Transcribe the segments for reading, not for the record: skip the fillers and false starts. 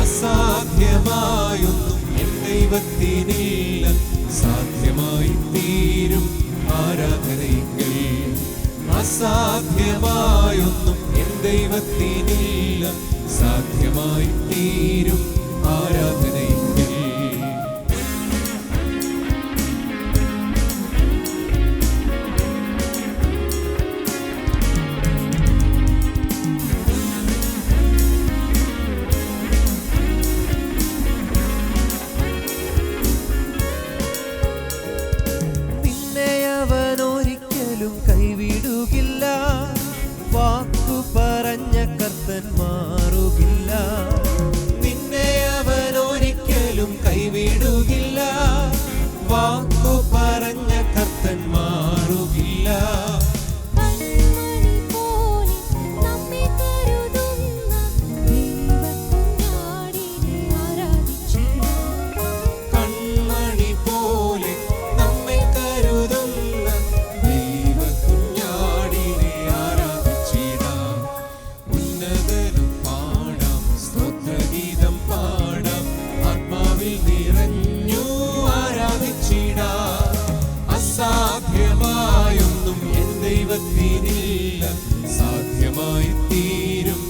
അസാധ്യമായൊന്നും N ദൈവത്തിനില്ല, സാധ്യമായി തീരും ആരാധനയെങ്കിൽ. അസാധ്യമായൊന്നും N ദൈവത്തിനില്ല, സാധ്യമായി തീരും ആരാധനയെങ്കിൽ. കൈവിടുകില്ല, വാക്കു പറഞ്ഞ കർത്തൻ മാറുകില്ല. നിന്നെ അവൻ ഒരിക്കലും കൈവിടുകില്ല, വാക്കു പറഞ്ഞ കർത്തൻ മാറുകില്ല. കൺമണി പോലെ നമ്മെ കരുതുന്ന ദൈവകുഞ്ഞാടിനെ ആരാധിച്ചിടാം. ഉന്നതനും പാടാം, സ്തോത്രഗീതം പാടാം, ആത്മാവിൽ നിറഞ്ഞു ആരാധിച്ചിടാം. അസാധ്യമായൊന്നും എൻ ദൈവത്തിനില്ല, സാധ്യമായി തീരും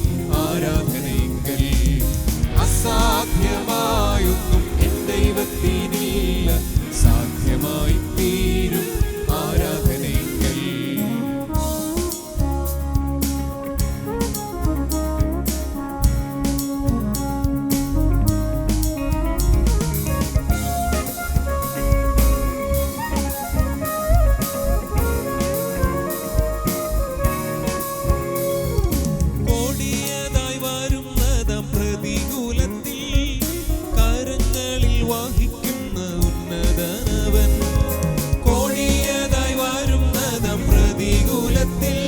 ആരാധനയെങ്കിൽ. അസാധ്യമായൊന്നും എൻ ദൈവത്തിനില്ല, സാധ്യമായി തീരും ആരാധനയെങ്കിൽ. കോടിയതായി വരുന്നതാം പ്രതികൂലത്തിൽ കരങ്ങളിൽ വഹിക്കുന്ന ഉന്നതനവൻ. കോടിയതായി വരുന്നതാം പ്രതികൂലത്തിൽ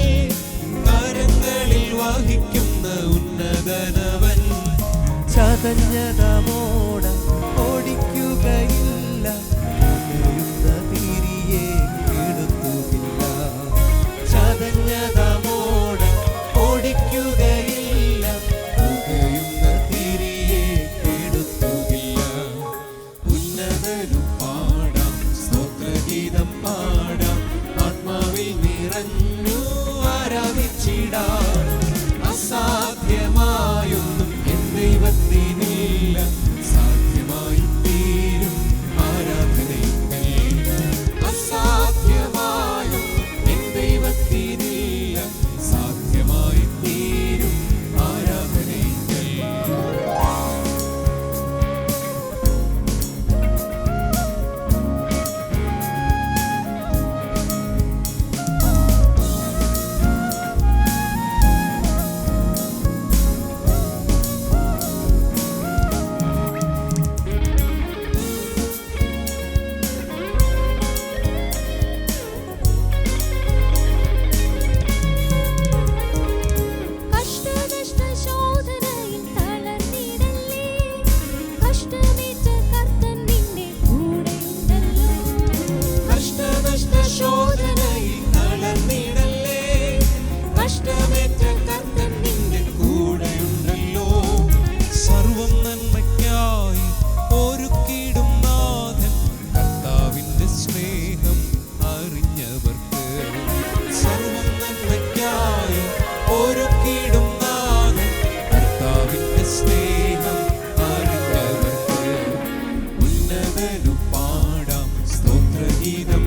കരങ്ങളിൽ വഹിക്കുന്ന ഉന്നതനവൻ. ചതഞ്ഞതമോട ഓടിക്കുകയില്ല, പുകയുന്ന തിരിയെ കെടുത്തുകില്ല. ചതഞ്ഞതമോട ഓടിക്കുകയില്ല, പുകയുന്ന തിരിയെ കെടുത്തുകില്ല. ഉന്നതനും പാടാം, സ്തോത്രഗീതം പാടാം, ആത്മാവിൽ നിറഞ്ഞു ആരാധിച്ചിടാം. അസാധ്യമായൊന്നും എൻ ദൈവത്തിനില്ല, സാധ്യമായി തീരും ആരാധനയെങ്കിൽ. അസാധ്യമായൊന്നും എൻ ദൈവത്തിനില്ല, സാധ്യമായി തീരും ആരാധനയെങ്കിൽ. ഉന്നതനു പാടാം സ്തോത്രഗീതം